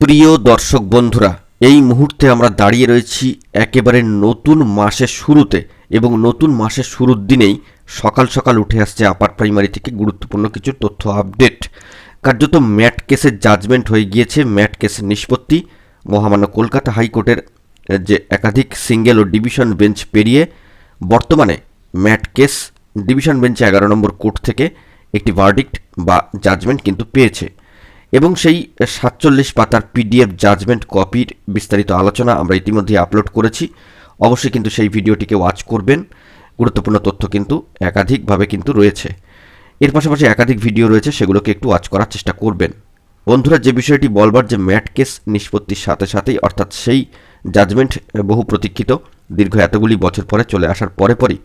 প্রিয় দর্শক বন্ধুরা, এই মুহূর্তে আমরা দাঁড়িয়ে রয়েছি একেবারে নতুন মাসের শুরুতে এবং নতুন মাসের শুরুর দিনেই সকাল সকাল উঠে আসছে আপার প্রাইমারি থেকে গুরুত্বপূর্ণ কিছু তথ্য আপডেট। কার্যত ম্যাট কেসের জাজমেন্ট হয়ে গিয়েছে, ম্যাট কেসের নিষ্পত্তি মহামান্য কলকাতা হাইকোর্টের যে একাধিক সিঙ্গেল ও ডিভিশন বেঞ্চ পেরিয়ে বর্তমানে ম্যাট কেস ডিভিশন বেঞ্চে 11 নম্বর কোর্ট থেকে একটি ভার্ডিক্ট বা জাজমেন্ট কিন্তু পেয়েছে এবং সেই 47 পাতার পিডিএফ জাজমেন্ট কপির বিস্তারিত আলোচনা আমরা ইতিমধ্যে আপলোড করেছি। অবশ্যই কিন্তু সেই ভিডিওটিকে ওয়াচ করবেন। গুরুত্বপূর্ণ তথ্য কিন্তু একাধিকভাবে কিন্তু রয়েছে, এর পাশাপাশি একাধিক ভিডিও রয়েছে, সেগুলোকে একটু ওয়াচ করার চেষ্টা করবেন। বন্ধুরা, যে বিষয়টি বলবার যে ম্যাট কেস নিষ্পত্তির সাথে সাথেই অর্থাৎ সেই জাজমেন্ট বহু প্রতীক্ষিত দীর্ঘ এতগুলি বছর পরে চলে আসার পরেই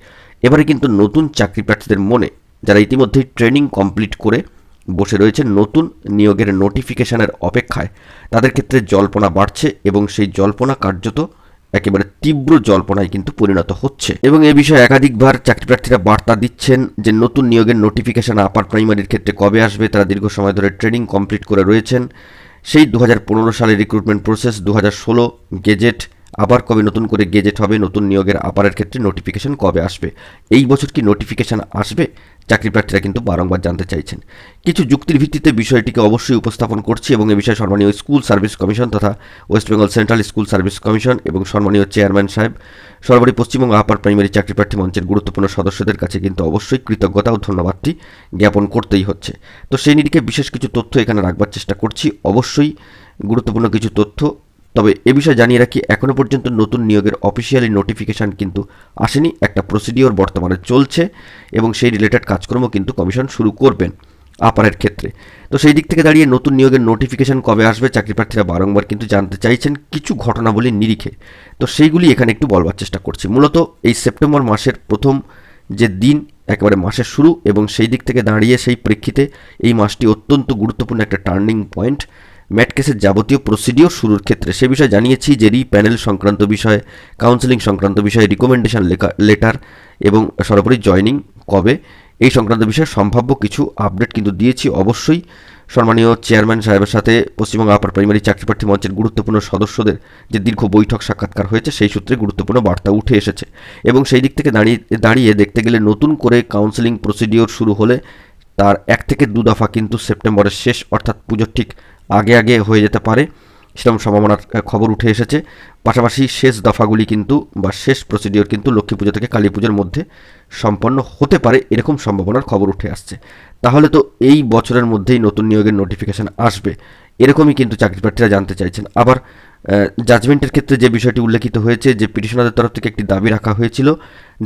এবারে কিন্তু নতুন চাকরি প্রার্থীদের মনে, যারা ইতিমধ্যেই ট্রেনিং কমপ্লিট করে বসে রয়েছে নতুন নিয়োগের নোটিফিকেশনের অপেক্ষায়, তাদের ক্ষেত্রে জল্পনা বাড়ছে এবং সেই জল্পনা কার্যত একেবারে তীব্র জল্পনায় কিন্তু পরিণত হচ্ছে এবং এ বিষয়ে একাধিকবার চাকরি প্রার্থীরা বার্তা দিচ্ছেন যে নতুন নিয়োগের নোটিফিকেশন আপার প্রাইমারির ক্ষেত্রে কবে আসবে। তারা দীর্ঘ সময় ধরে ট্রেনিং কমপ্লিট করে রয়েছেন। সেই 2015 সালে রিক্রুটমেন্ট প্রসেস, 2016 গেজেট, আবার কবে নতুন করে গেজেট হবে, নতুন নিয়োগের আপারের ক্ষেত্রে নোটিফিকেশন কবে আসবে, এই বছর কি নোটিফিকেশন আসবে, চাকরি প্রার্থীরা কিন্তু বারংবার জানতে চাইছেন। কিছু যুক্তির ভিত্তিতে বিষয়টিকে অবশ্যই উপস্থাপন করছি এবং এ বিষয়ে সম্মানীয় স্কুল সার্ভিস কমিশন তথা West Bengal central school service commission এবং সম্মানীয় চেয়ারম্যান সাহেব, সর্বোপরি পশ্চিমবঙ্গ আপার প্রাইমারি চাকরি প্রার্থী মঞ্চের গুরুত্বপূর্ণ সদস্যদের কাছে কিন্তু অবশ্যই কৃতজ্ঞতা ও ধন্যবাদটি জ্ঞাপন করতেই হচ্ছে। তো সেই নিরিখে বিশেষ কিছু তথ্য এখানে রাখবার চেষ্টা করছি, অবশ্যই গুরুত্বপূর্ণ কিছু তথ্য। তবে এ বিষয়ে জানিয়ে রাখি, এখনও পর্যন্ত নতুন নিয়োগের অফিসিয়ালি নোটিফিকেশান কিন্তু আসেনি। একটা প্রসিডিওর বর্তমানে চলছে এবং সেই রিলেটেড কাজকর্ম কিন্তু কমিশন শুরু করবেন আপারের ক্ষেত্রে। তো সেই দিক থেকে দাঁড়িয়ে নতুন নিয়োগের নোটিফিকেশান কবে আসবে চাকরি প্রার্থীরা বারংবার কিন্তু জানতে চাইছেন কিছু ঘটনাবলীর নিরিখে। তো সেইগুলি এখানে একটু বলবার চেষ্টা করছি। মূলত এই সেপ্টেম্বর মাসের প্রথম যে দিন, একেবারে মাসের শুরু, এবং সেই দিক থেকে দাঁড়িয়ে সেই প্রেক্ষিতে এই মাসটি অত্যন্ত গুরুত্বপূর্ণ একটা টার্নিং পয়েন্ট ম্যাট কেসের যাবতীয় প্রসিডিওর শুরুর ক্ষেত্রে। সে বিষয়ে জানিয়েছি যে প্যানেল সংক্রান্ত বিষয়ে, কাউন্সেলিং সংক্রান্ত বিষয়ে, রিকমেন্ডেশন লেটার এবং সর্বোপরি জয়নিং কবে, এই সংক্রান্ত বিষয়ে সম্ভাব্য কিছু আপডেট কিন্তু দিয়েছি। অবশ্যই সম্মানীয় চেয়ারম্যান সাহেবের সাথে পশ্চিমবঙ্গ আপার প্রাইমারি চাকরি প্রার্থী মঞ্চের গুরুত্বপূর্ণ সদস্যদের যে দীর্ঘ বৈঠক সাক্ষাৎকার হয়েছে, সেই সূত্রে গুরুত্বপূর্ণ বার্তা উঠে এসেছে এবং সেই দিক থেকে দাঁড়িয়ে দেখতে গেলে নতুন করে কাউন্সেলিং প্রসিডিওর শুরু হলে তার 1 থেকে 2 দফা কিন্তু সেপ্টেম্বরের শেষ অর্থাৎ পুজোর ঠিক আগে হয়ে যেতে পারে, সেরকম সম্ভাবনার খবর উঠে এসেছে। পাশাপাশি শেষ দফাগুলি কিন্তু বা শেষ প্রসিডিওর কিন্তু লক্ষ্মী পুজো থেকে কালী পুজোর মধ্যে সম্পন্ন হতে পারে, এরকম সম্ভাবনার খবর উঠে আসছে। তাহলে তো এই বছরের মধ্যেই নতুন নিয়োগের নোটিফিকেশান আসবে, এরকমই কিন্তু চাকরি প্রার্থীরা জানতে চাইছেন। আবার জাজমেন্টের ক্ষেত্রে যে বিষয়টি উল্লেখিত হয়েছে যে পিটিশনারদের তরফ থেকে একটি দাবি রাখা হয়েছিল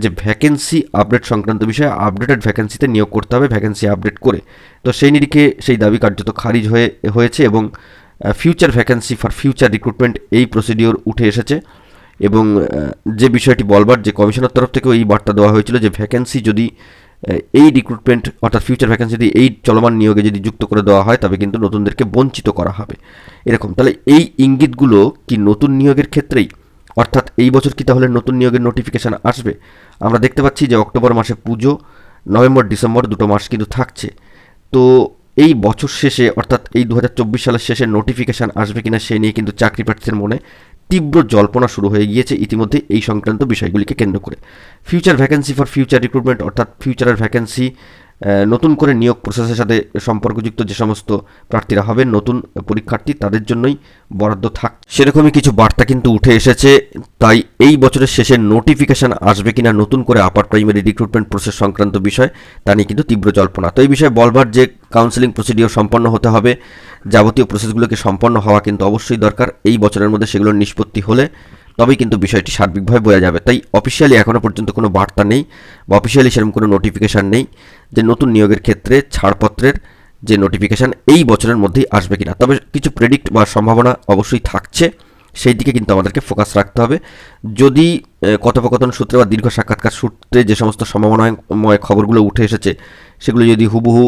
যে ভ্যাকেন্সি আপডেট সংক্রান্ত বিষয়ে, আপডেটেড ভ্যাকেন্সিতে নিয়োগ করতে হবে ভ্যাকেন্সি আপডেট করে। তো সেই নিরিখে সেই দাবি কার্যত খারিজ হয়েছে এবং future vacancy for future recruitment এই প্রসিডিওর উঠে এসেছে এবং যে বিষয়টি বলবার যে কমিশনের তরফ থেকেও এই বার্তা দেওয়া হয়েছিল যে ভ্যাকেন্সি যদি এই রিক্রুটমেন্ট অর্থাৎ ফিউচার ভ্যাকেন্সি যদি এই চলমান নিয়োগে যদি যুক্ত করে দেওয়া হয় তবে কিন্তু নতুনদেরকে বঞ্চিত করা হবে এরকম। তাহলে এই ইঙ্গিতগুলো কি নতুন নিয়োগের ক্ষেত্রেই, অর্থাৎ এই বছর কি তাহলে নতুন নিয়োগের নোটিফিকেশান আসবে? আমরা দেখতে পাচ্ছি যে অক্টোবর মাসে পুজো, নভেম্বর ডিসেম্বর 2 মাস কিন্তু থাকছে। তো এই বছর শেষে অর্থাৎ এই 2024 সালের শেষে নোটিফিকেশান আসবে কিনা সে নিয়ে কিন্তু চাকরি প্রার্থীদের মনে তীব্র জল্পনা শুরু হয়ে গিয়েছে ইতিমধ্যে এই সংক্রান্ত বিষয়গুলিকে কেন্দ্র করে। Future vacancy for future recruitment অর্থাৎ ফিউচারের ভ্যাকেন্সি, নতুন করে নিয়োগ প্রসেসের সাথে সম্পর্কযুক্ত যে সমস্ত প্রার্থীরা হবেন নতুন পরীক্ষার্থী, তাদের জন্যই বরাদ্দ থাক, সেরকমই কিছু বার্তা কিন্তু উঠে এসেছে। তাই এই বছরের শেষে নোটিফিকেশান আসবে কিনা নতুন করে আপার প্রাইমারি রিক্রুটমেন্ট প্রসেস সংক্রান্ত বিষয়, তা নিয়ে কিন্তু তীব্র জল্পনা। তো এই বিষয়ে বলবার যে কাউন্সেলিং প্রসিডিওর সম্পন্ন হতে হবে, যাবতীয় প্রসেসগুলোকে সম্পন্ন হওয়া কিন্তু অবশ্যই দরকার। এই বছরের মধ্যে সেগুলোর নিষ্পত্তি হলে তবেই কিন্তু বিষয়টি সার্বিকভাবে বোঝা যাবে। তাই অফিসিয়ালি এখনও পর্যন্ত কোনো বার্তা নেই বা অফিসিয়ালি সেরকম কোনো নোটিফিকেশান নেই যে নতুন নিয়োগের ক্ষেত্রে ছাড়পত্রের যে নোটিফিকেশান এই বছরের মধ্যেই আসবে কিনা। তবে কিছু প্রেডিক্ট বা সম্ভাবনা অবশ্যই থাকছে, সেই দিকে কিন্তু আমাদেরকে ফোকাস রাখতে হবে। যদি কথোপকথন সূত্রে বা দীর্ঘ সাক্ষাৎকার সূত্রে যে সমস্ত সম্ভাবনাময় খবরগুলো উঠে এসেছে সেগুলো যদি হুবহু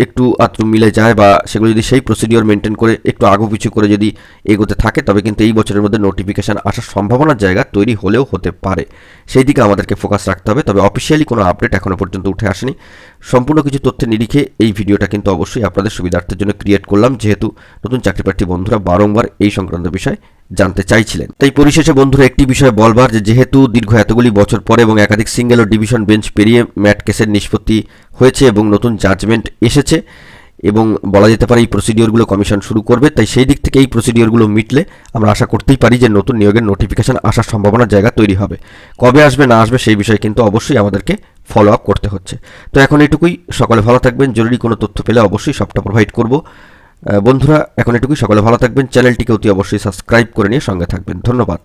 একটু আত্র মিলে যায় বা সেগুলো যদি সেই প্রসিডিওর মেনটেন করে একটু আগু পিছু করে যদি এগোতে থাকে, তবে কিন্তু এই বছরের মধ্যে নোটিফিকেশান আসার সম্ভাবনার জায়গা তৈরি হলেও হতে পারে। সেই দিকে আমাদেরকে ফোকাস রাখতে হবে। তবে অফিসিয়ালি কোনো আপডেট এখনও পর্যন্ত উঠে আসেনি। সম্পূর্ণ কিছু তথ্যের নিরিখে এই ভিডিওটা কিন্তু অবশ্যই আপনাদের সুবিধার্থের জন্য ক্রিয়েট করলাম, যেহেতু নতুন চাকরিপ্রার্থী বন্ধুরা বারংবার এই সংক্রান্ত বিষয় জানতে চাইছিলেন। তাই পরিশেষে বন্ধুরা একটি বিষয় বলবার, যেহেতু দীর্ঘ এতগুলি বছর পরে এবং একাধিক সিঙ্গেল ও ডিভিশন বেঞ্চ পেরিয়ে ম্যাট কেসের নিষ্পত্তি হয়েছে এবং নতুন জাজমেন্ট এসেছে এবং বলা যেতে পারে এই প্রসিডিওরগুলো কমিশন শুরু করবে, তাই সেই দিক থেকে এই প্রসিডিওরগুলো মিটলে আমরা আশা করতেই পারি যে নতুন নিয়োগের নোটিফিকেশান আসার সম্ভাবনার জায়গা তৈরি হবে। কবে আসবে না আসবে সেই বিষয়ে কিন্তু অবশ্যই আমাদেরকে ফলো আপ করতে হচ্ছে। তো এখন এটুকুই, সকলে ভালো থাকবেন। জরুরি কোনো তথ্য পেলে অবশ্যই সবটা প্রোভাইড করব। বন্ধুরা এখন এটুকুই, সকলে ভালো থাকবেন। চ্যানেলটিকে অতি অবশ্যই সাবস্ক্রাইব করে নিয়ে সঙ্গে থাকবেন। ধন্যবাদ।